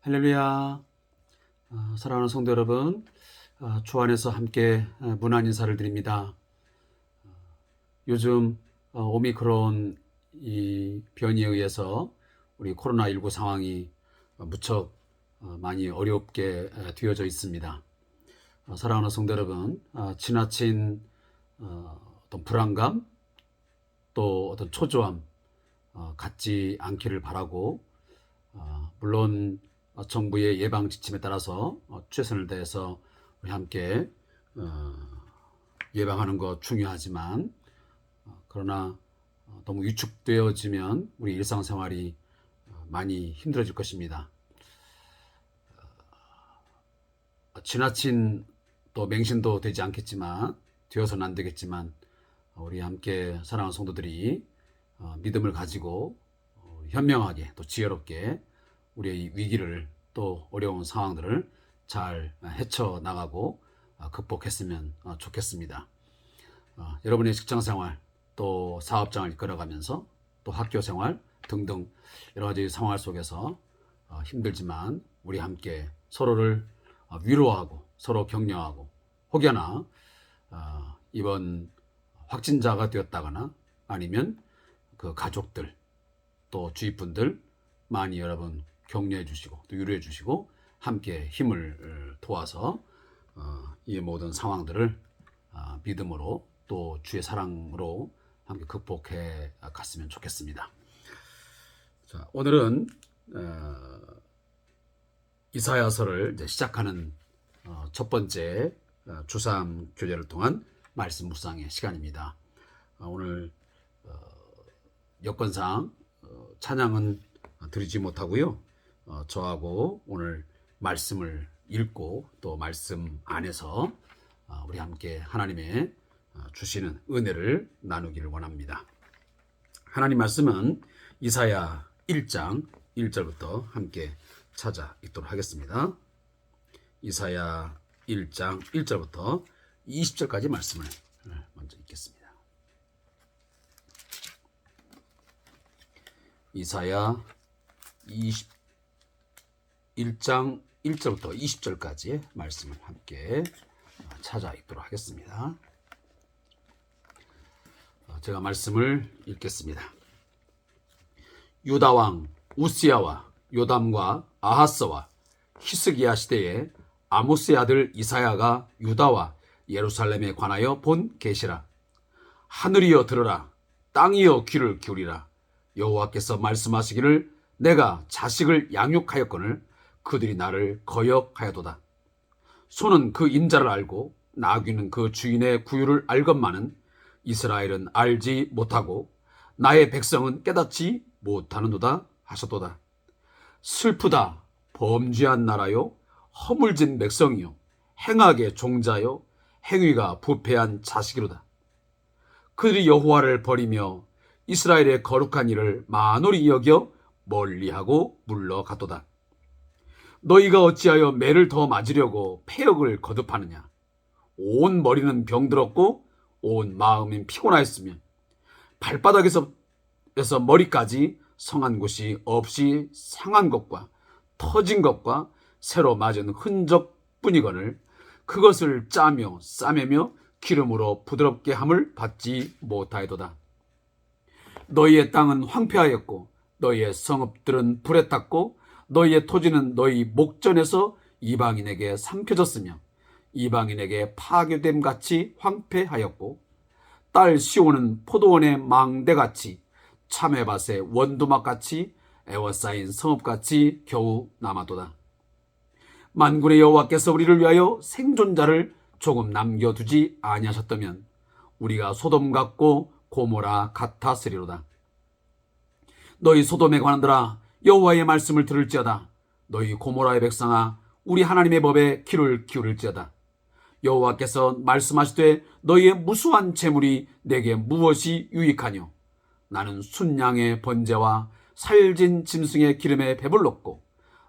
할렐루야. 사랑하는 성도 여러분, 주 안에서 함께 문안 인사를 드립니다. 요즘 오미크론 이 변이에 의해서 우리 코로나19 상황이 무척 많이 어렵게 되어져 있습니다. 사랑하는 성도 여러분, 지나친 어떤 불안감 또 어떤 초조함 갖지 않기를 바라고, 물론 정부의 예방 지침에 따라서 최선을 다해서 우리 함께 예방하는 것 중요하지만, 그러나 너무 위축되어지면 우리 일상생활이 많이 힘들어질 것입니다. 지나친 또 맹신도 되지 않겠지만, 되어서는 안 되겠지만, 우리 함께 사랑하는 성도들이 믿음을 가지고 현명하게 또 지혜롭게 우리의 위기를 또 어려운 상황들을 잘 헤쳐나가고 극복했으면 좋겠습니다. 여러분의 직장생활 또 사업장을 이끌어가면서 또 학교생활 등등 여러 가지 상황 속에서 힘들지만 우리 함께 서로를 위로하고 서로 격려하고, 혹여나 이번 확진자가 되었다거나 아니면 그 가족들 또 주위 분들 많이 여러분 격려해 주시고 또 위로해 주시고 함께 힘을 도와서 이 모든 상황들을 믿음으로 또 주의 사랑으로 함께 극복해 갔으면 좋겠습니다. 자, 오늘은 이사야서를 이제 시작하는 첫 번째 주3 교제를 통한 말씀 묵상의 시간입니다. 오늘 여건상 찬양은 드리지 못하고요. 저하고 오늘 말씀을 읽고 또 말씀 안에서 우리 함께 하나님의 주시는 은혜를 나누기를 원합니다. 하나님 말씀은 이사야 1장 1절부터 함께 찾아 읽도록 하겠습니다. 이사야 1장 1절부터 20절까지 말씀을 먼저 읽겠습니다. 이사야 1장 1절부터 20절까지의 말씀을 함께 찾아 읽도록 하겠습니다. 제가 말씀을 읽겠습니다. 유다 왕 우시야와 요담과 아하스와 히스기야 시대에 아모스의 아들 이사야가 유다와 예루살렘에 관하여 본 계시라. 하늘이여 들으라, 땅이여 귀를 기울이라. 여호와께서 말씀하시기를 내가 자식을 양육하였거늘 그들이 나를 거역하여도다. 소는 그 인자를 알고 나귀는 그 주인의 구유를 알건만은 이스라엘은 알지 못하고 나의 백성은 깨닫지 못하는도다 하셨도다. 슬프다, 범죄한 나라요, 허물진 백성이요, 행악의 종자요, 행위가 부패한 자식이로다. 그들이 여호와를 버리며 이스라엘의 거룩한 일을 만홀히 여겨 멀리하고 물러갔도다. 너희가 어찌하여 매를 더 맞으려고 패역을 거듭하느냐. 온 머리는 병들었고 온 마음은 피곤하였으며 발바닥에서 머리까지 성한 곳이 없이 상한 것과 터진 것과 새로 맞은 흔적뿐이거늘 그것을 짜며 싸매며 기름으로 부드럽게 함을 받지 못하여도다. 너희의 땅은 황폐하였고 너희의 성읍들은 불에 탔고 너희의 토지는 너희 목전에서 이방인에게 삼켜졌으며 이방인에게 파괴됨 같이 황폐하였고 딸 시온은 포도원의 망대같이 참외밭의 원두막같이 애워싸인 성읍같이 겨우 남아도다. 만군의 여호와께서 우리를 위하여 생존자를 조금 남겨두지 아니하셨다면 우리가 소돔 같고 고모라 같았으리로다. 너희 소돔에 관한들아 여호와의 말씀을 들을지어다. 너희 고모라의 백성아 우리 하나님의 법에 귀를 기울일지어다. 여호와께서 말씀하시되 너희의 무수한 재물이 내게 무엇이 유익하뇨. 나는 순양의 번제와 살진 짐승의 기름에 배불렀고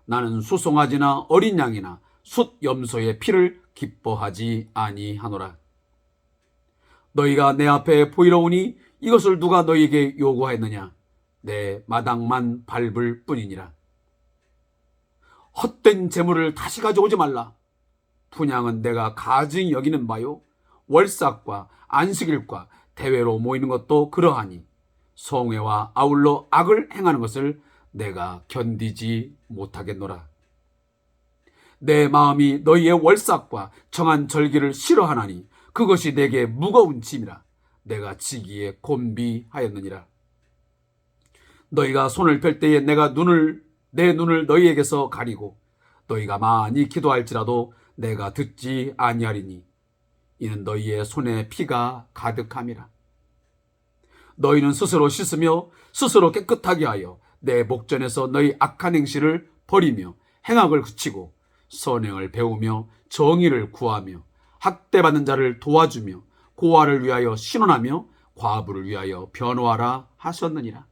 나는 수송아지나 어린 양이나 숫 염소의 피를 기뻐하지 아니하노라. 너희가 내 앞에 보이러 오니 이것을 누가 너희에게 요구하였느냐. 내 마당만 밟을 뿐이니라. 헛된 재물을 다시 가져오지 말라. 분향은 내가 가증히 여기는 바요. 월삭과 안식일과 대회로 모이는 것도 그러하니 성회와 아울러 악을 행하는 것을 내가 견디지 못하겠노라. 내 마음이 너희의 월삭과 정한 절기를 싫어하나니 그것이 내게 무거운 짐이라. 내가 지기에 곤비하였느니라. 너희가 손을 펼 때에 내가 내 눈을 너희에게서 가리고 너희가 많이 기도할지라도 내가 듣지 아니하리니 이는 너희의 손에 피가 가득함이라. 너희는 스스로 씻으며 스스로 깨끗하게 하여 내 목전에서 너희 악한 행실을 버리며 행악을 그치고 선행을 배우며 정의를 구하며 학대받는 자를 도와주며 고아를 위하여 신원하며 과부를 위하여 변호하라 하셨느니라.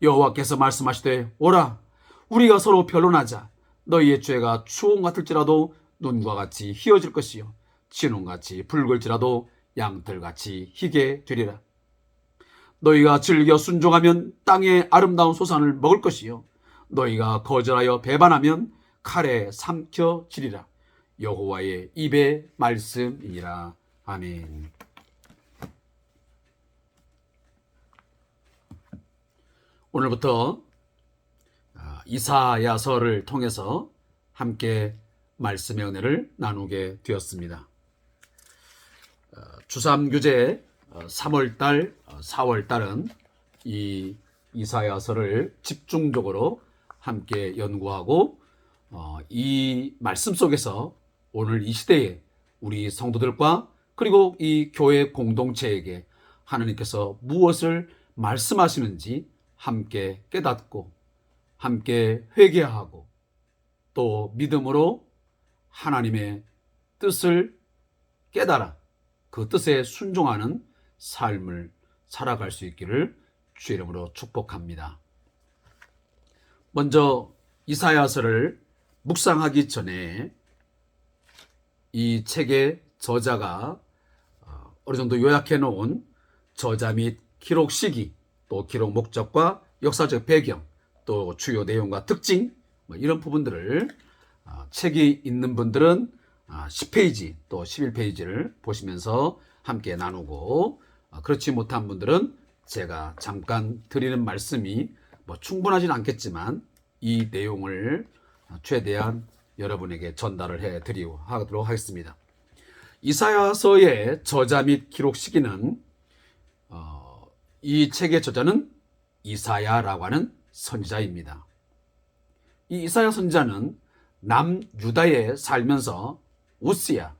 여호와께서 말씀하시되 오라 우리가 서로 변론하자. 너희의 죄가 추홍 같을지라도 눈과 같이 희어질 것이요 진홍같이 붉을지라도 양털같이 희게 되리라. 너희가 즐겨 순종하면 땅의 아름다운 소산을 먹을 것이요 너희가 거절하여 배반하면 칼에 삼켜지리라. 여호와의 입의 말씀이니라. 아멘. 오늘부터 이사야서를 통해서 함께 말씀의 은혜를 나누게 되었습니다. 주삼규제 3월달, 4월달은 이 이사야서를 집중적으로 함께 연구하고 이 말씀 속에서 오늘 이 시대에 우리 성도들과 그리고 이 교회 공동체에게 하나님께서 무엇을 말씀하시는지 함께 깨닫고 함께 회개하고 또 믿음으로 하나님의 뜻을 깨달아 그 뜻에 순종하는 삶을 살아갈 수 있기를 주의 이름으로 축복합니다. 먼저 이사야서를 묵상하기 전에 이 책의 저자가 어느 정도 요약해 놓은 저자 및 기록 시기, 또 기록 목적과 역사적 배경, 또 주요 내용과 특징 이런 부분들을 책이 있는 분들은 10페이지 또 11페이지를 보시면서 함께 나누고 그렇지 못한 분들은 제가 잠깐 드리는 말씀이 충분하진 않겠지만 이 내용을 최대한 여러분에게 전달을 해드리도록 하겠습니다. 이사야서의 저자 및 기록 시기는 이 책의 저자는 이사야라고 하는 선지자입니다. 이 이사야 선지자는 남유다에 살면서 우스야,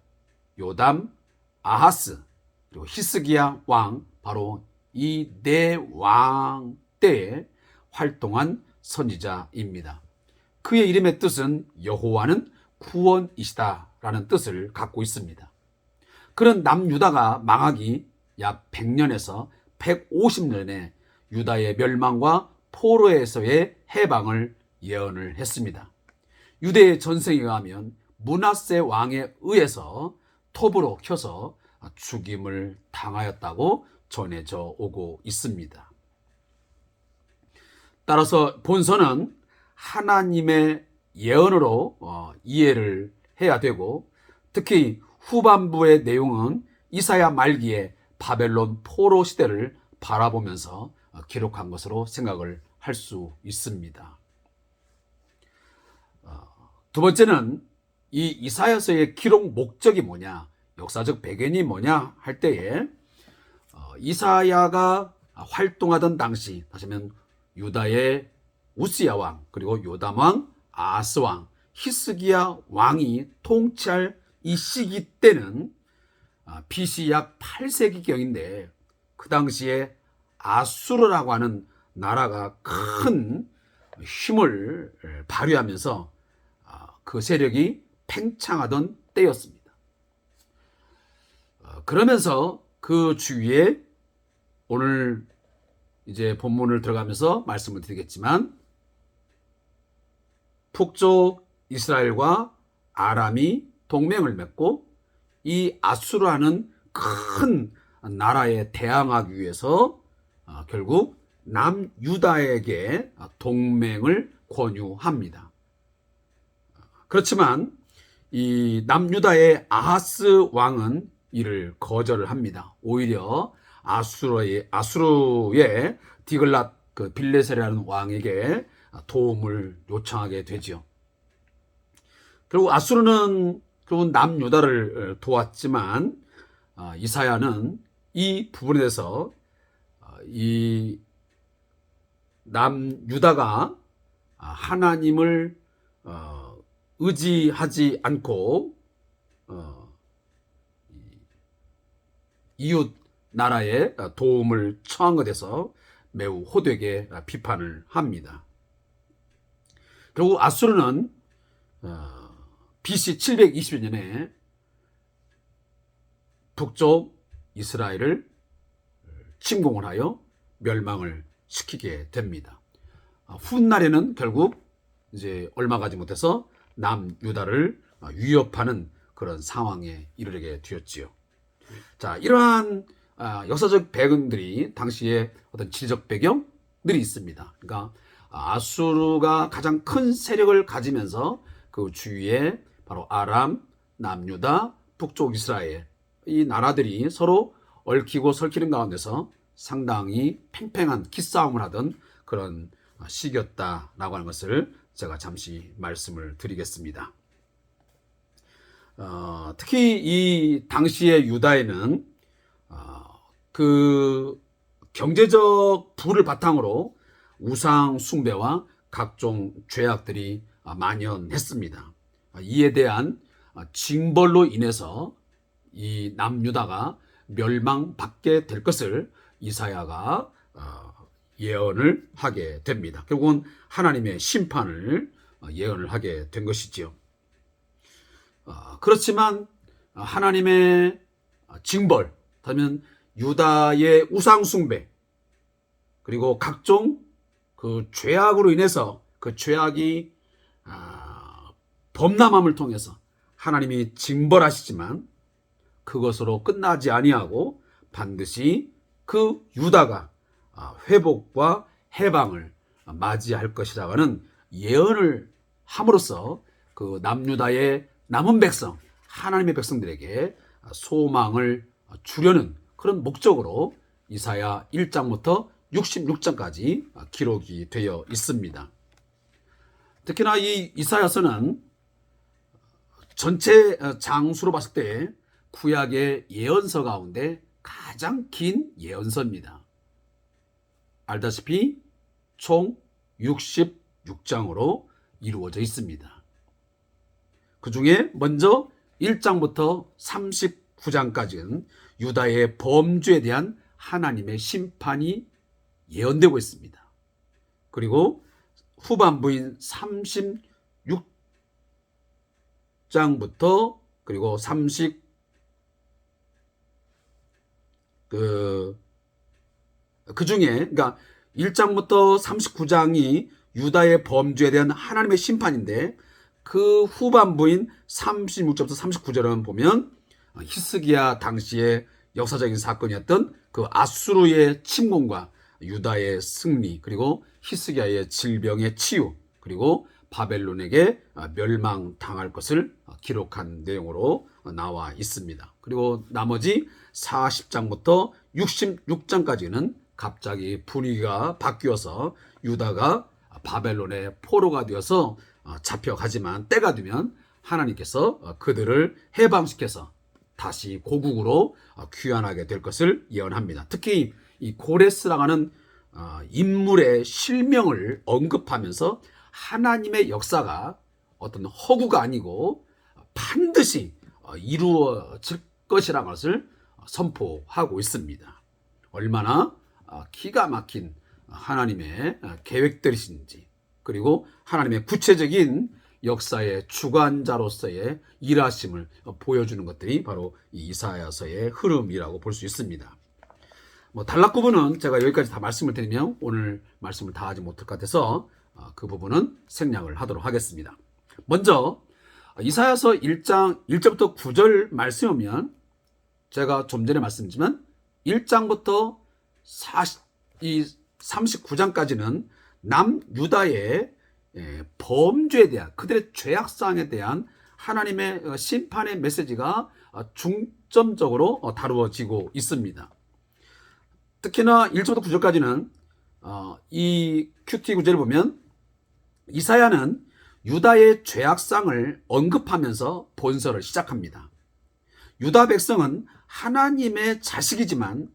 요담, 아하스, 그리고 히스기야 왕 바로 이 네 왕 때에 활동한 선지자입니다. 그의 이름의 뜻은 여호와는 구원이시다라는 뜻을 갖고 있습니다. 그런 남유다가 망하기 약 100년에서 150년에 유다의 멸망과 포로에서의 해방을 예언을 했습니다. 유대의 전생에 의하면 므낫세 왕에 의해서 톱으로 켜서 죽임을 당하였다고 전해져 오고 있습니다. 따라서 본서는 하나님의 예언으로 이해를 해야 되고 특히 후반부의 내용은 이사야 말기에 바벨론 포로 시대를 바라보면서 기록한 것으로 생각을 할 수 있습니다. 두 번째는 이 이사야서의 기록 목적이 뭐냐, 역사적 배경이 뭐냐 할 때에 이사야가 활동하던 당시, 다시 하면 유다의 우스야 왕, 그리고 요담 왕, 아하스 왕, 히스기야 왕이 통치할 이 시기 때는 BC 약 8세기경인데 그 당시에 아수르라고 하는 나라가 큰 힘을 발휘하면서 그 세력이 팽창하던 때였습니다. 그러면서 그 주위에 오늘 이제 본문을 들어가면서 말씀을 드리겠지만 북쪽 이스라엘과 아람이 동맹을 맺고 이 아수르라는 큰 나라에 대항하기 위해서 결국 남유다에게 동맹을 권유합니다. 그렇지만 이 남유다의 아하스 왕은 이를 거절을 합니다. 오히려 아수르의 디글랏 빌레셀이라는 왕에게 도움을 요청하게 되지요. 그리고 아수르는 결국 남유다를 도왔지만 이사야는 이 부분에 대해서 이 남유다가 하나님을 의지하지 않고 이웃 나라의 도움을 청한 것에 대해서 매우 호되게 비판을 합니다. 결국 아수르는 BC 720년에 북쪽 이스라엘을 침공을 하여 멸망을 시키게 됩니다. 훗날에는 결국 이제 얼마 가지 못해서 남유다를 위협하는 그런 상황에 이르게 되었지요. 자, 이러한 역사적 배경들이 당시에 어떤 지리적 배경들이 있습니다. 그러니까 아수르가 가장 큰 세력을 가지면서 그 주위에 바로 아람, 남유다, 북쪽 이스라엘 이 나라들이 서로 얽히고 설키는 가운데서 상당히 팽팽한 기싸움을 하던 그런 시기였다라고 하는 것을 제가 잠시 말씀을 드리겠습니다. 특히 이 당시의 유다에는 그 경제적 부를 바탕으로 우상 숭배와 각종 죄악들이 만연했습니다. 이에 대한 징벌로 인해서 이 남유다가 멸망받게 될 것을 이사야가 예언을 하게 됩니다. 결국은 하나님의 심판을 예언을 하게 된 것이지요. 그렇지만 하나님의 징벌, 다면 유다의 우상 숭배, 그리고 각종 그 죄악으로 인해서 그 죄악이 범람함을 통해서 하나님이 징벌하시지만 그것으로 끝나지 아니하고 반드시 그 유다가 회복과 해방을 맞이할 것이라는 예언을 함으로써 그 남유다의 남은 백성, 하나님의 백성들에게 소망을 주려는 그런 목적으로 이사야 1장부터 66장까지 기록이 되어 있습니다. 특히나 이 이사야서는 전체 장수로 봤을 때 구약의 예언서 가운데 가장 긴 예언서입니다. 알다시피 총 66장으로 이루어져 있습니다. 그 중에 먼저 1장부터 39장까지는 유다의 범죄에 대한 하나님의 심판이 예언되고 있습니다. 그리고 후반부인 36장부터 그리고 그 중에 그러니까 1장부터 39장이 유다의 범죄에 대한 하나님의 심판인데 그 후반부인 36절부터 39절은 보면 히스기야 당시의 역사적인 사건이었던 그 아수르의 침공과 유다의 승리, 그리고 히스기야의 질병의 치유, 그리고 바벨론에게 멸망당할 것을 기록한 내용으로 나와 있습니다. 그리고 나머지 40장부터 66장까지는 갑자기 분위기가 바뀌어서 유다가 바벨론의 포로가 되어서 잡혀가지만 때가 되면 하나님께서 그들을 해방시켜서 다시 고국으로 귀환하게 될 것을 예언합니다. 특히 이 고레스라고 하는 인물의 실명을 언급하면서 하나님의 역사가 어떤 허구가 아니고 반드시 이루어질 것이라는 것을 선포하고 있습니다. 얼마나 기가 막힌 하나님의 계획들이신지, 그리고 하나님의 구체적인 역사의 주관자로서의 일하심을 보여주는 것들이 바로 이 이사야서의 흐름이라고 볼 수 있습니다. 단락 부분은 제가 여기까지 다 말씀을 드리면 오늘 말씀을 다 하지 못할 것 같아서 그 부분은 생략을 하도록 하겠습니다. 먼저 이사야서 1장 1절부터 9절 말씀이 오면 제가 좀 전에 말씀드렸지만 1장부터 39장까지는 남유다의 범죄에 대한 그들의 죄악사항에 대한 하나님의 심판의 메시지가 중점적으로 다루어지고 있습니다. 특히나 1절부터 9절까지는 이 큐티 구절을 보면 이사야는 유다의 죄악상을 언급하면서 본서를 시작합니다. 유다 백성은 하나님의 자식이지만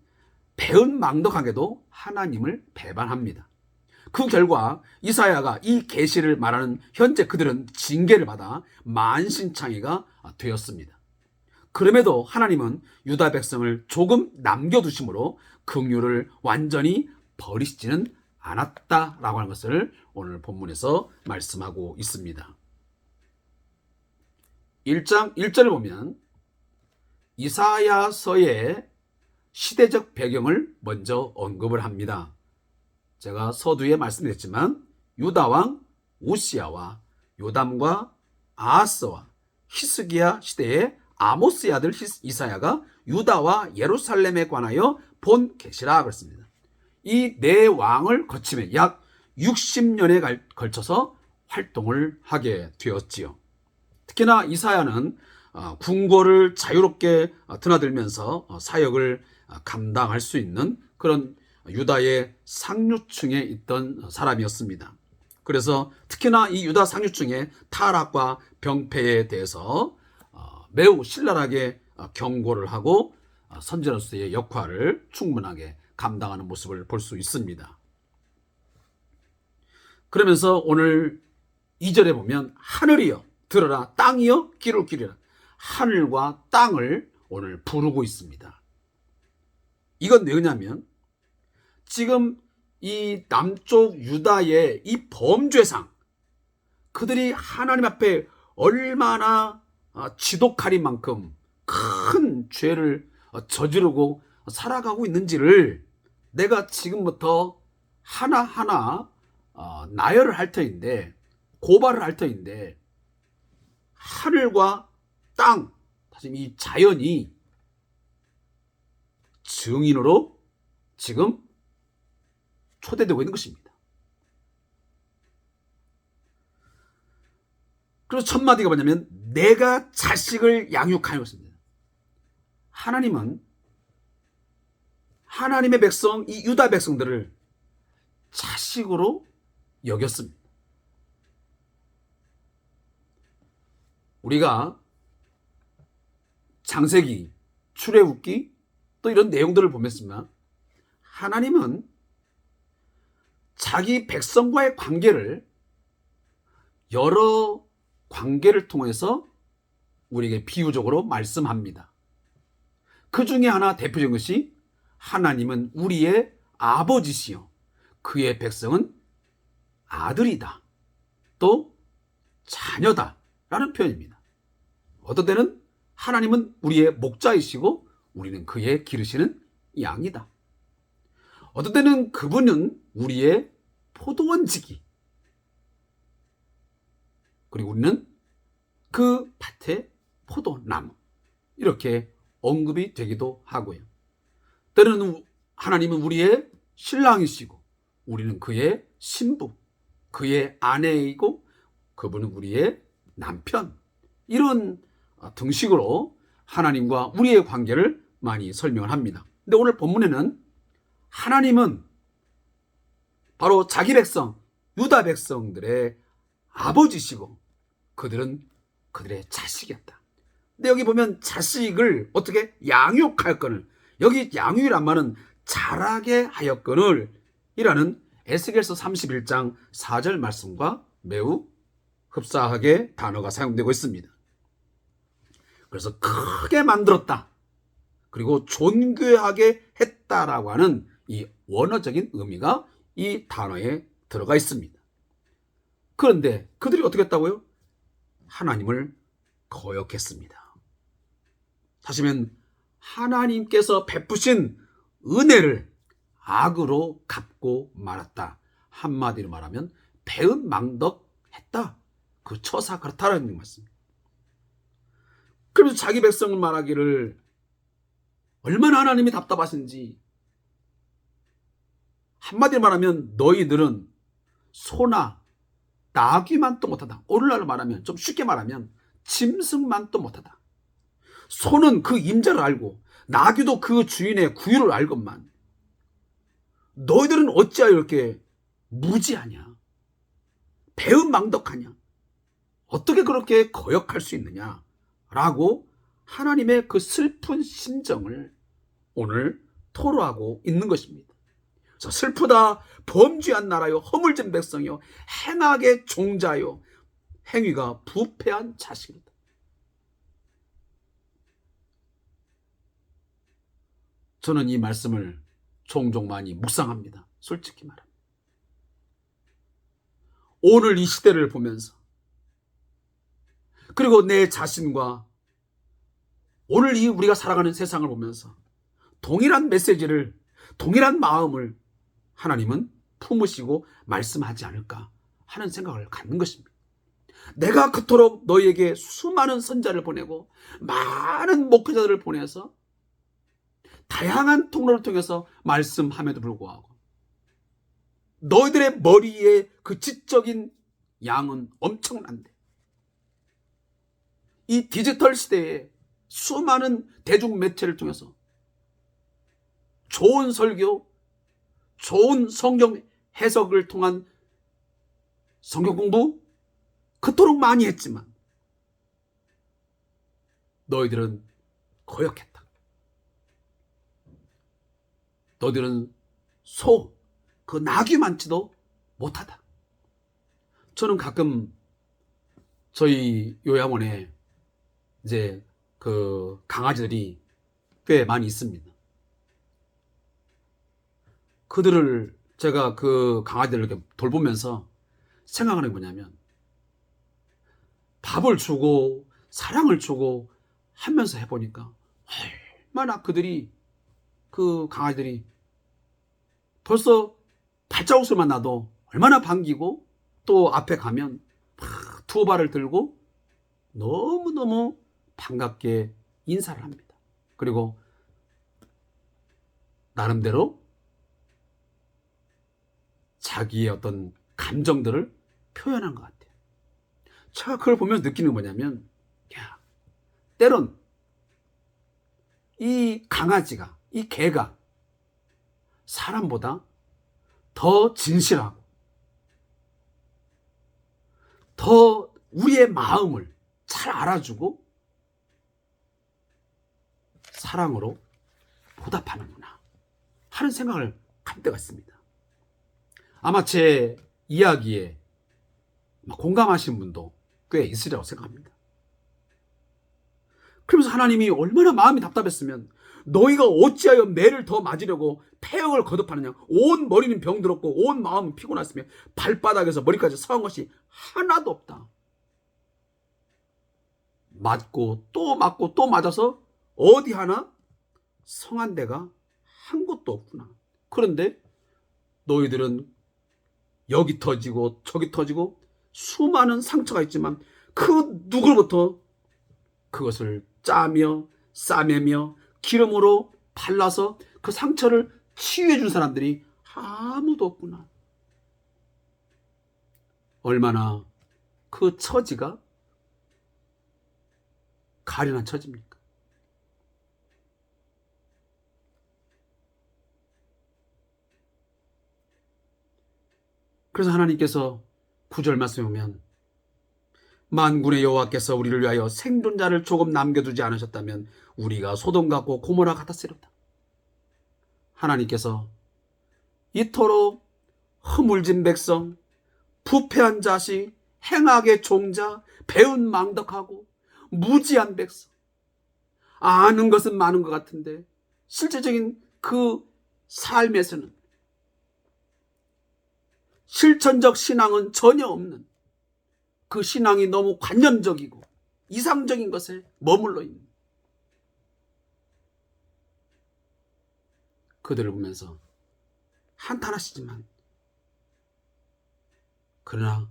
배은망덕하게도 하나님을 배반합니다. 그 결과 이사야가 이 계시를 말하는 현재 그들은 징계를 받아 만신창이가 되었습니다. 그럼에도 하나님은 유다 백성을 조금 남겨두심으로 긍휼을 완전히 버리시지는 않았다라고 하는 것을 오늘 본문에서 말씀하고 있습니다. 1장 1절을 보면 이사야서의 시대적 배경을 먼저 언급을 합니다. 제가 서두에 말씀드렸지만 유다 왕 우시야와 요담과 아하스와 히스기야 시대의 아모스의 아들 이사야가 유다와 예루살렘에 관하여 본 계시라 그랬습니다. 이 네 왕을 거치며 약 60년에 걸쳐서 활동을 하게 되었지요. 특히나 이사야는 궁궐을 자유롭게 드나들면서 사역을 감당할 수 있는 그런 유다의 상류층에 있던 사람이었습니다. 그래서 특히나 이 유다 상류층의 타락과 병폐에 대해서 매우 신랄하게 경고를 하고 선지자로서의 역할을 충분하게 감당하는 모습을 볼 수 있습니다. 그러면서 오늘 2절에 보면 하늘이여 들어라, 땅이여 귀를 기울이라, 하늘과 땅을 오늘 부르고 있습니다. 이건 뭐냐면 지금 이 남쪽 유다의 이 범죄상, 그들이 하나님 앞에 얼마나 지독할 만큼 큰 죄를 저지르고 살아가고 있는지를 내가 지금부터 하나하나 나열을 할 터인데, 고발을 할 터인데, 하늘과 땅, 다시 이 자연이 증인으로 지금 초대되고 있는 것입니다. 그래서 첫 마디가 뭐냐면 내가 자식을 양육하여 있습니다. 하나님은 하나님의 백성, 이 유다 백성들을 자식으로 여겼습니다. 우리가 창세기, 출애굽기 또 이런 내용들을 보면서 하나님은 자기 백성과의 관계를 여러 관계를 통해서 우리에게 비유적으로 말씀합니다. 그 중에 하나 대표적인 것이 하나님은 우리의 아버지시요 그의 백성은 아들이다, 또 자녀다 라는 표현입니다. 어떤 때는 하나님은 우리의 목자이시고 우리는 그의 기르시는 양이다. 어떤 때는 그분은 우리의 포도원지기, 그리고 우리는 그 밭의 포도나무, 이렇게 언급이 되기도 하고요. 때로는 하나님은 우리의 신랑이시고 우리는 그의 신부, 그의 아내이고 그분은 우리의 남편, 이런 등식으로 하나님과 우리의 관계를 많이 설명을 합니다. 근데 오늘 본문에는 하나님은 바로 자기 백성, 유다 백성들의 아버지시고 그들은 그들의 자식이었다. 근데 여기 보면 자식을 어떻게 양육하였거늘, 여기 양육이란 말은 자라게 하였거늘 이라는 에스겔서 31장 4절 말씀과 매우 흡사하게 단어가 사용되고 있습니다. 그래서 크게 만들었다, 그리고 존귀하게 했다라고 하는 이 원어적인 의미가 이 단어에 들어가 있습니다. 그런데 그들이 어떻게 했다고요? 하나님을 거역했습니다. 다시 말하면 하나님께서 베푸신 은혜를 악으로 갚고 말았다. 한마디로 말하면 배은망덕했다. 그 처사 그렇다라는 말씀입니다. 그래서 자기 백성을 말하기를 얼마나 하나님이 답답하신지, 한마디로 말하면 너희들은 소나 나귀만 또 못하다. 오늘날로 말하면, 좀 쉽게 말하면 짐승만 또 못하다. 소는 그 임자를 알고 나귀도 그 주인의 구유를 알건만 너희들은 어찌하여 이렇게 무지하냐, 배은망덕하냐, 어떻게 그렇게 거역할 수 있느냐 라고 하나님의 그 슬픈 심정을 오늘 토로하고 있는 것입니다. 그래서 슬프다, 범죄한 나라요, 허물진 백성이요, 행악의 종자요, 행위가 부패한 자식이다. 저는 이 말씀을 종종 많이 묵상합니다. 솔직히 말합니다. 오늘 이 시대를 보면서, 그리고 내 자신과 오늘 이 우리가 살아가는 세상을 보면서 동일한 메시지를, 동일한 마음을 하나님은 품으시고 말씀하지 않을까 하는 생각을 갖는 것입니다. 내가 그토록 너희에게 수많은 선자를 보내고 많은 목회자들을 보내서 다양한 통로를 통해서 말씀함에도 불구하고 너희들의 머리에 그 지적인 양은 엄청난데, 이 디지털 시대에 수많은 대중매체를 통해서 좋은 설교, 좋은 성경 해석을 통한 성경 공부 그토록 많이 했지만 너희들은 거역했다. 너희들은 그 나귀만치도 못하다. 저는 가끔 저희 요양원에 이제 그 강아지들이 꽤 많이 있습니다. 그들을 제가 그 강아지들을 이렇게 돌보면서 생각하는 게 뭐냐면, 밥을 주고 사랑을 주고 하면서 해보니까 얼마나 그들이, 그 강아지들이 벌써 발자국 소리만 나도 얼마나 반기고, 또 앞에 가면 막 두 발을 들고 너무너무 반갑게 인사를 합니다. 그리고 나름대로 자기의 어떤 감정들을 표현한 것 같아요. 제가 그걸 보면서 느끼는 뭐냐면, 때론 이 강아지가, 이 개가 사람보다 더 진실하고 더 우리의 마음을 잘 알아주고 사랑으로 보답하는구나 하는 생각을 할 때가 있습니다. 아마 제 이야기에 공감하신 분도 꽤 있으리라고 생각합니다. 그러면서 하나님이 얼마나 마음이 답답했으면 너희가 어찌하여 매를 더 맞으려고 폐역을 거듭하느냐, 온 머리는 병들었고 온 마음은 피곤했으며 발바닥에서 머리까지 상한 것이 하나도 없다. 맞고 또 맞고 또 맞아서 어디 하나 성한 데가 한 곳도 없구나. 그런데 너희들은 여기 터지고 저기 터지고 수많은 상처가 있지만 그 누구로부터 그것을 짜며 싸매며 기름으로 발라서 그 상처를 치유해 준 사람들이 아무도 없구나. 얼마나 그 처지가 가련한 처지입니까? 그래서 하나님께서 9절 말씀에 보면, 만군의 여호와께서 우리를 위하여 생존자를 조금 남겨두지 않으셨다면 우리가 소돔 같고 고모라 같았으리로다. 하나님께서 이토록 허물진 백성, 부패한 자식, 행악의 종자, 배은망덕하고 무지한 백성, 아는 것은 많은 것 같은데 실제적인 그 삶에서는 실천적 신앙은 전혀 없는, 그 신앙이 너무 관념적이고 이상적인 것에 머물러 있는 그들을 보면서 한탄하시지만, 그러나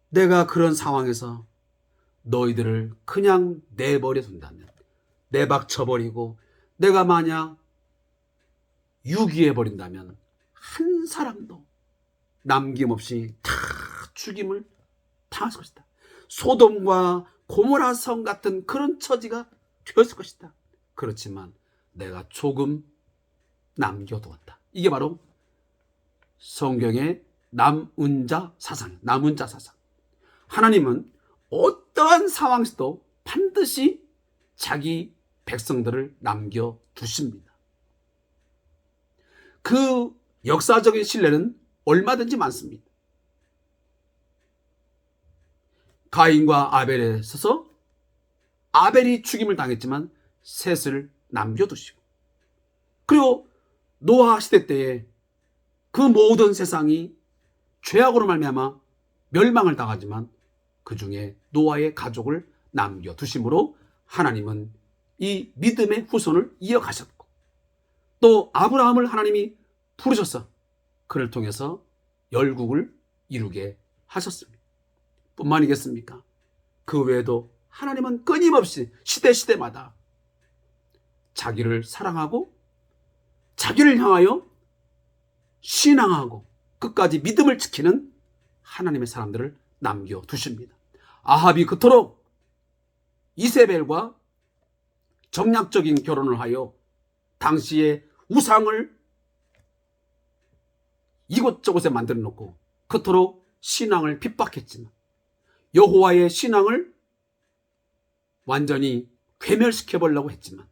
내가 그런 상황에서 너희들을 그냥 내버려 둔다면, 내박쳐버리고 내가 만약 유기해버린다면 한 사람도 남김없이 다 죽임을 당했을 것이다. 소돔과 고모라 성 같은 그런 처지가 되었을 것이다. 그렇지만 내가 조금 남겨두었다. 이게 바로 성경의 남은 자 사상, 남은 자 사상. 하나님은 어떠한 상황에서도 반드시 자기 백성들을 남겨두십니다. 그 역사적인 신뢰는 얼마든지 많습니다. 가인과 아벨에 있어서 아벨이 죽임을 당했지만 셋을 남겨두시고, 그리고 노아 시대 때에 그 모든 세상이 죄악으로 말미암아 멸망을 당하지만 그 중에 노아의 가족을 남겨두심으로 하나님은 이 믿음의 후손을 이어가셨고, 또 아브라함을 하나님이 부르셔서 그를 통해서 열국을 이루게 하셨습니다. 뿐만이겠습니까? 그 외에도 하나님은 끊임없이 시대마다 자기를 사랑하고 자기를 향하여 신앙하고 끝까지 믿음을 지키는 하나님의 사람들을 남겨두십니다. 아합이 그토록 이세벨과 정략적인 결혼을 하여 당시에 우상을 이곳저곳에 만들어 놓고 그토록 신앙을 핍박했지만 여호와의 신앙을 완전히 괴멸시켜보려고 했지만,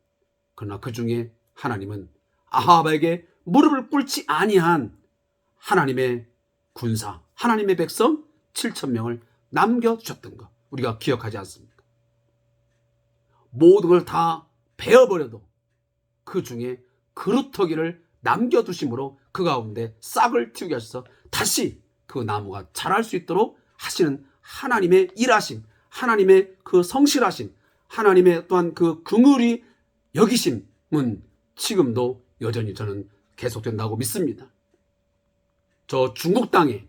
그러나 그 중에 하나님은 아합에게 무릎을 꿇지 아니한 하나님의 군사, 하나님의 백성 7,000명을 남겨주셨던 것 우리가 기억하지 않습니까? 모든 걸 다 베어버려도 그 중에 그루터기를 남겨두심으로 그 가운데 싹을 틔우게 하셔서 다시 그 나무가 자랄 수 있도록 하시는 하나님의 일하심, 하나님의 그 성실하심, 하나님의 또한 그 긍휼히 여기심은 지금도 여전히 저는 계속된다고 믿습니다. 저 중국 땅에,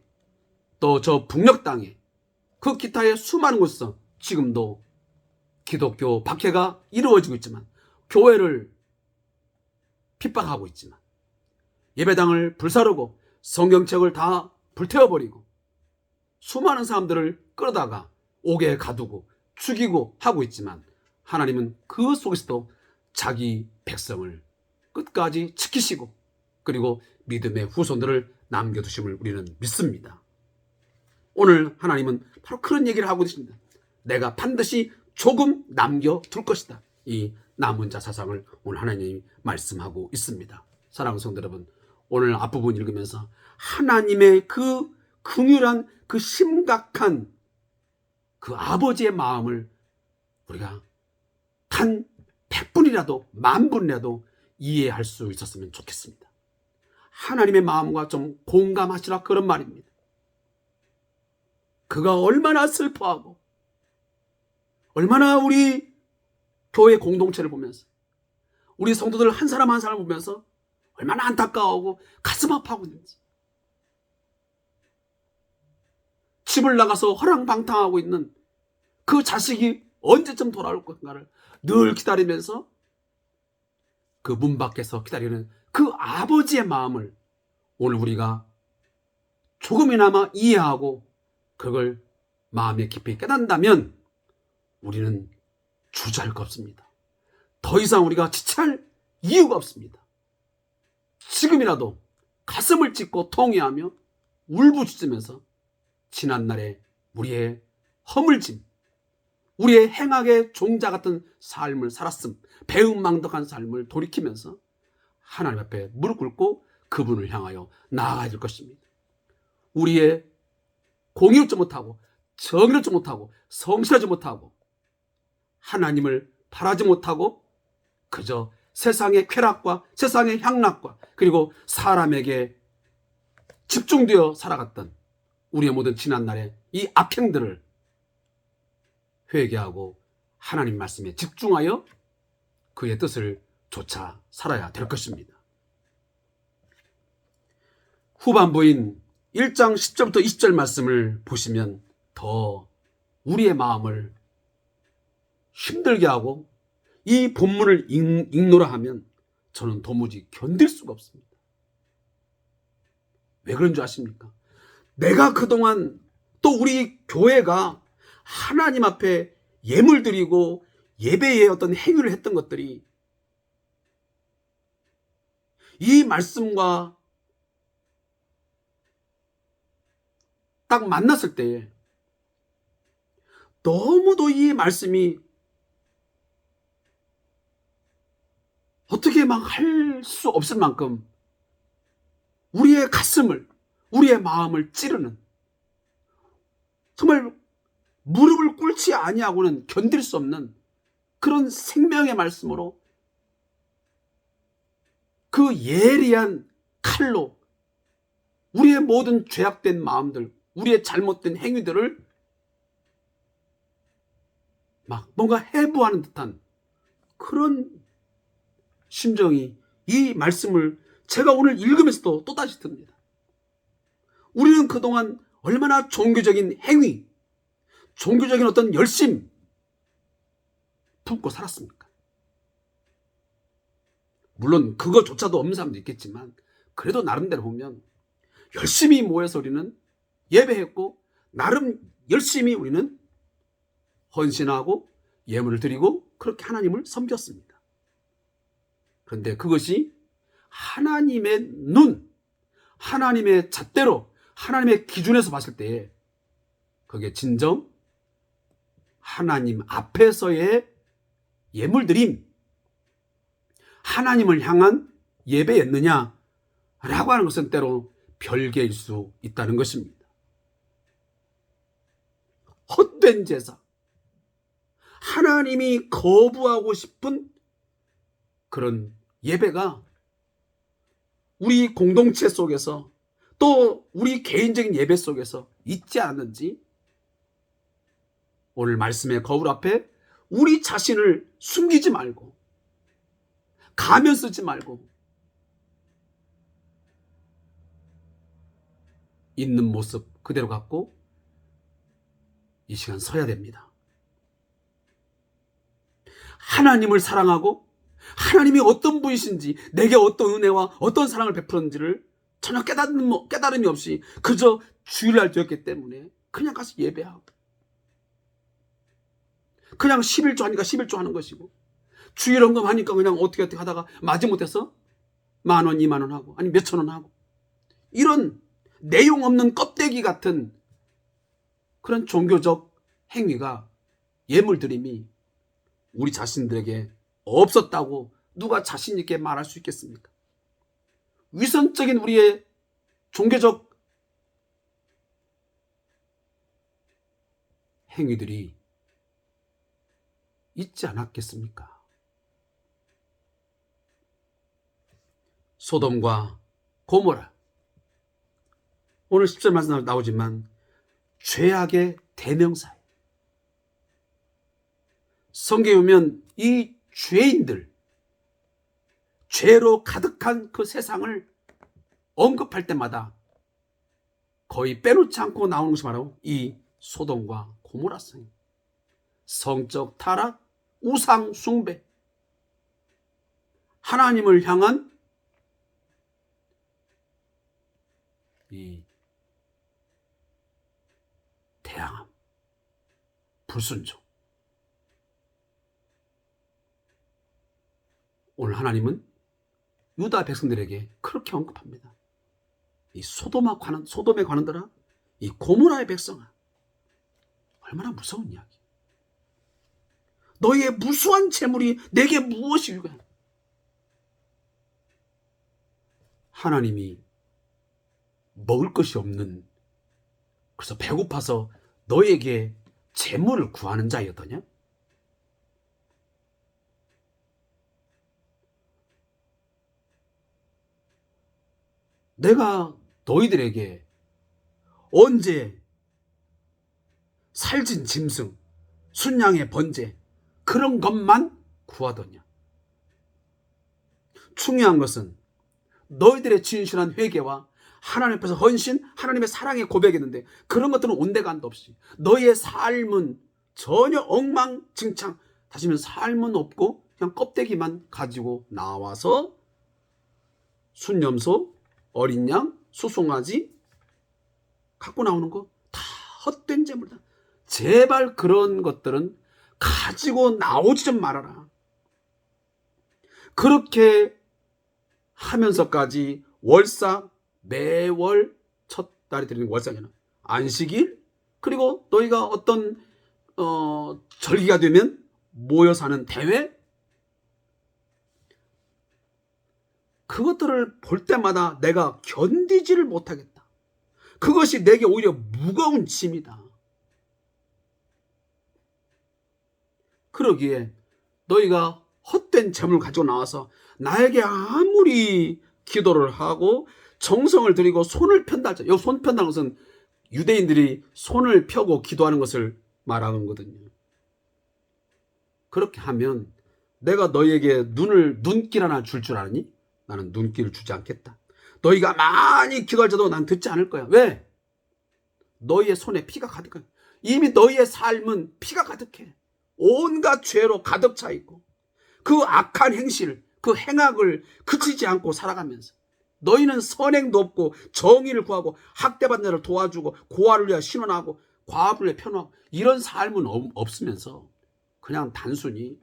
또 저 북녘 땅에, 그 기타의 수많은 곳에서 지금도 기독교 박해가 이루어지고 있지만, 교회를 핍박하고 있지만, 예배당을 불사르고 성경책을 다 불태워버리고 수많은 사람들을 끌어다가 옥에 가두고 죽이고 하고 있지만, 하나님은 그 속에서도 자기 백성을 끝까지 지키시고 그리고 믿음의 후손들을 남겨두심을 우리는 믿습니다. 오늘 하나님은 바로 그런 얘기를 하고 계십니다. 내가 반드시 조금 남겨둘 것이다. 이 남은 자 사상을 오늘 하나님이 말씀하고 있습니다. 사랑하는 성도 여러분, 오늘 앞부분 읽으면서 하나님의 그 긍휼한 그 심각한 그 아버지의 마음을 우리가 단 100분이라도 10,000분이라도 이해할 수 있었으면 좋겠습니다. 하나님의 마음과 좀 공감하시라, 그런 말입니다. 그가 얼마나 슬퍼하고 얼마나 우리 교회 공동체를 보면서 우리 성도들 한 사람 한 사람 보면서 얼마나 안타까워하고 가슴 아파하고 있는지, 집을 나가서 허랑방탕하고 있는 그 자식이 언제쯤 돌아올 건가를 늘 기다리면서 그 문 밖에서 기다리는 그 아버지의 마음을 오늘 우리가 조금이나마 이해하고 그걸 마음에 깊이 깨닫는다면 우리는 주저할 거 없습니다. 더 이상 우리가 지체할 이유가 없습니다. 지금이라도 가슴을 찢고 통회하며 울부짖으면서 지난날의 우리의 허물짐, 우리의 행악의 종자 같은 삶을 살았음, 배은망덕한 삶을 돌이키면서 하나님 앞에 무릎 꿇고 그분을 향하여 나아가야 될 것입니다. 우리의 공의롭지 못하고 정의롭지 못하고 성실하지 못하고 하나님을 바라지 못하고 그저 세상의 쾌락과 세상의 향락과 그리고 사람에게 집중되어 살아갔던 우리의 모든 지난날의 이 악행들을 회개하고 하나님 말씀에 집중하여 그의 뜻을 쫓아 살아야 될 것입니다. 후반부인 1장 10절부터 20절 말씀을 보시면 더 우리의 마음을 힘들게 하고 이 본문을 읽노라 하면 저는 도무지 견딜 수가 없습니다. 왜 그런 줄 아십니까? 내가 그동안 또 우리 교회가 하나님 앞에 예물 드리고 예배의 어떤 행위를 했던 것들이 이 말씀과 딱 만났을 때 너무도 이 말씀이 어떻게 막 할 수 없을 만큼 우리의 가슴을, 우리의 마음을 찌르는, 정말 무릎을 꿇지 아니하고는 견딜 수 없는 그런 생명의 말씀으로 그 예리한 칼로 우리의 모든 죄악된 마음들, 우리의 잘못된 행위들을 막 뭔가 해부하는 듯한 그런 심정이 이 말씀을 제가 오늘 읽으면서도 또다시 듭니다. 우리는 그동안 얼마나 종교적인 행위, 종교적인 어떤 열심 품고 살았습니까? 물론 그거조차도 없는 사람도 있겠지만 그래도 나름대로 보면 열심히 모여서 우리는 예배했고 나름 열심히 우리는 헌신하고 예물을 드리고 그렇게 하나님을 섬겼습니다. 그런데 그것이 하나님의 눈, 하나님의 잣대로, 하나님의 기준에서 봤을 때 그게 진정 하나님 앞에서의 예물드림, 하나님을 향한 예배였느냐라고 하는 것은 때로 별개일 수 있다는 것입니다. 헛된 제사, 하나님이 거부하고 싶은 그런 예배가 우리 공동체 속에서 또 우리 개인적인 예배 속에서 있지 않은지 오늘 말씀의 거울 앞에 우리 자신을 숨기지 말고 가면 쓰지 말고 있는 모습 그대로 갖고 이 시간 서야 됩니다. 하나님을 사랑하고 하나님이 어떤 분이신지 내게 어떤 은혜와 어떤 사랑을 베풀었는지를 전혀 깨달음이 없이 그저 주일날 되었기 때문에 그냥 가서 예배하고 그냥 11조 하니까 11조 하는 것이고 주일 헌금 하니까 그냥 어떻게 하다가 마지못해서 10,000원, 20,000원 하고 아니 몇천 원 하고 이런 내용 없는 껍데기 같은 그런 종교적 행위가 예물드림이 우리 자신들에게 없었다고 누가 자신 있게 말할 수 있겠습니까? 위선적인 우리의 종교적 행위들이 있지 않았겠습니까? 소돔과 고모라, 오늘 10절 말씀 나오지만 죄악의 대명사예요. 성경에 보면 이 죄인들, 죄로 가득한 그 세상을 언급할 때마다 거의 빼놓지 않고 나오는 것이 바로 이 소돔과 고모라성이에요. 성적 타락, 우상 숭배, 하나님을 향한 이 대항함, 불순종. 오늘 하나님은 유다 백성들에게 그렇게 언급합니다. 이 소돔에 관한더라, 이 고모라의 백성아, 얼마나 무서운 이야기. 너희의 무수한 재물이 내게 무엇이 유익하냐. 하나님이 먹을 것이 없는, 그래서 배고파서 너에게 재물을 구하는 자였더냐? 내가 너희들에게 언제 살진 짐승, 순양의 번제 그런 것만 구하더냐? 중요한 것은 너희들의 진실한 회개와 하나님 앞에서 헌신, 하나님의 사랑의 고백이었는데 그런 것들은 온데간도 없이 너희의 삶은 전혀 엉망진창, 다시 말해서 삶은 없고 그냥 껍데기만 가지고 나와서 순염소, 어린 양, 수송아지 갖고 나오는 거 다 헛된 재물이다. 제발 그런 것들은 가지고 나오지 좀 말아라. 그렇게 하면서까지 월삭, 매월 첫 달에 드리는 월삭에는 안식일, 그리고 너희가 어떤 절기가 되면 모여 사는 대회, 그것들을 볼 때마다 내가 견디지를 못하겠다. 그것이 내게 오히려 무거운 짐이다. 그러기에 너희가 헛된 재물을 가지고 나와서 나에게 아무리 기도를 하고 정성을 들이고 손을 편다 할지, 여기 손 편다는 것은 유대인들이 손을 펴고 기도하는 것을 말하는 거거든요. 그렇게 하면 내가 너희에게 눈길 하나 줄 아니? 나는 눈길을 주지 않겠다. 너희가 많이 기도할지도 난 듣지 않을 거야. 왜? 너희의 손에 피가 가득해. 이미 너희의 삶은 피가 가득해. 온갖 죄로 가득 차 있고 그 악한 행실, 그 행악을 그치지 않고 살아가면서 너희는 선행도 없고 정의를 구하고 학대받는 자를 도와주고 고아를 위하여 신원하고 과부를 위해 편호하고 이런 삶은 없으면서 그냥 단순히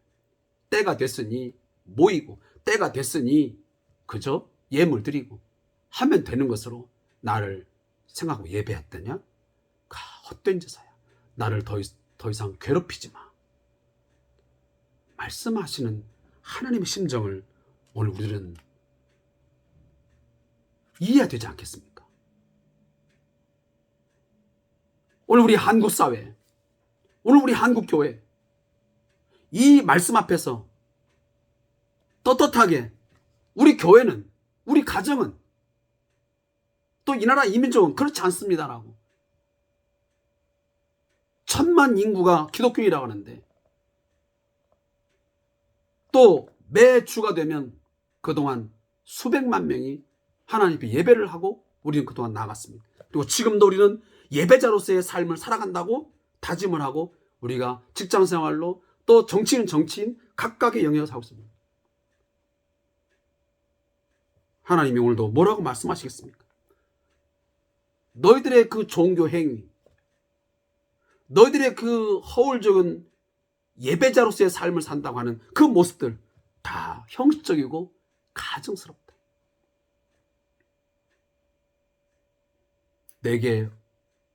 때가 됐으니 모이고 때가 됐으니 그저 예물 드리고 하면 되는 것으로 나를 생각하고 예배했더냐? 헛된 제사야. 나를 더 이상 괴롭히지 마. 말씀하시는 하나님의 심정을 오늘 우리는 이해해야 되지 않겠습니까? 오늘 우리 한국 사회, 오늘 우리 한국 교회, 이 말씀 앞에서 떳떳하게 우리 교회는, 우리 가정은, 또 이 나라 이민족은 그렇지 않습니다라고. 1,000만 인구가 기독교인이라고 하는데 또 매주가 되면 그동안 수백만 명이 하나님 앞에 예배를 하고 우리는 그동안 나아갔습니다. 그리고 지금도 우리는 예배자로서의 삶을 살아간다고 다짐을 하고 우리가 직장생활로 또 정치인은 정치인 각각의 영역을 살고 있습니다. 하나님이 오늘도 뭐라고 말씀하시겠습니까? 너희들의 그 종교 행위, 너희들의 그 허울적인 예배자로서의 삶을 산다고 하는 그 모습들 다 형식적이고 가증스럽다. 내게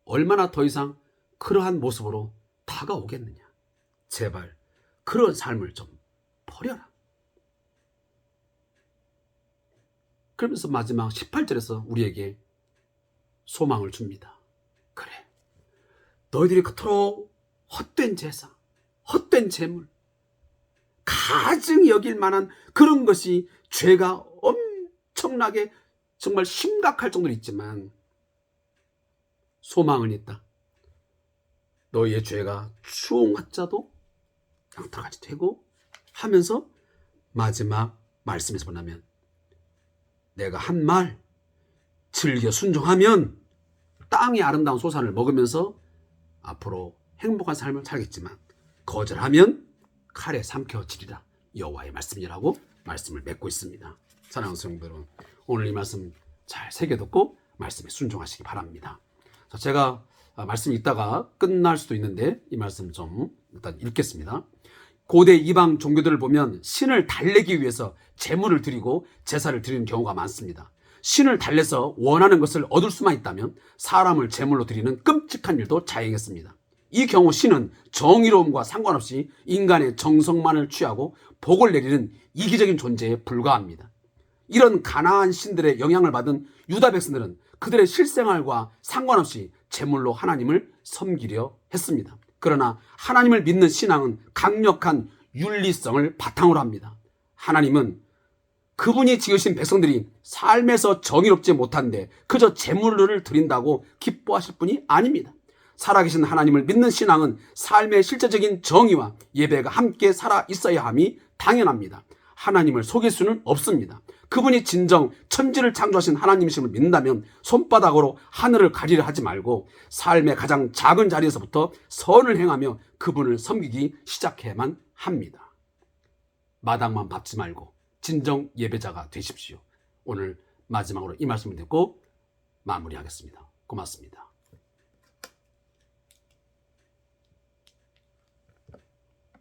얼마나 더 이상 그러한 모습으로 다가오겠느냐. 제발 그런 삶을 좀 버려라. 그러면서 마지막 18절에서 우리에게 소망을 줍니다. 그래, 너희들이 그토록 헛된 제사, 헛된 재물, 가증히 여길 만한 그런 것이 죄가 엄청나게 정말 심각할 정도로 있지만 소망은 있다. 너희의 죄가 추홍화자도 양털같이 되고 하면서 마지막 말씀에서 보면 내가 한 말 즐겨 순종하면 땅의 아름다운 소산을 먹으면서 앞으로 행복한 삶을 살겠지만 거절하면 칼에 삼켜지리라. 여호와의 말씀이라고 말씀을 맺고 있습니다. 사랑하는 성도 여러분, 오늘 이 말씀 잘 새겨듣고 말씀에 순종하시기 바랍니다. 제가 말씀 읽다가 끝날 수도 있는데 이 말씀 좀 일단 읽겠습니다. 고대 이방 종교들을 보면 신을 달래기 위해서 제물을 드리고 제사를 드리는 경우가 많습니다. 신을 달래서 원하는 것을 얻을 수만 있다면 사람을 제물로 드리는 끔찍한 일도 자행했습니다. 이 경우 신은 정의로움과 상관없이 인간의 정성만을 취하고 복을 내리는 이기적인 존재에 불과합니다. 이런 가나안 신들의 영향을 받은 유다 백성들은 그들의 실생활과 상관없이 제물로 하나님을 섬기려 했습니다. 그러나 하나님을 믿는 신앙은 강력한 윤리성을 바탕으로 합니다. 하나님은 그분이 지으신 백성들이 삶에서 정의롭지 못한데 그저 제물을 드린다고 기뻐하실 분이 아닙니다. 살아계신 하나님을 믿는 신앙은 삶의 실제적인 정의와 예배가 함께 살아 있어야 함이 당연합니다. 하나님을 속일 수는 없습니다. 그분이 진정 천지를 창조하신 하나님이심을 믿는다면 손바닥으로 하늘을 가리려 하지 말고 삶의 가장 작은 자리에서부터 선을 행하며 그분을 섬기기 시작해야만 합니다. 마당만 밟지 말고 진정 예배자가 되십시오. 오늘 마지막으로 이 말씀을 듣고 마무리하겠습니다. 고맙습니다.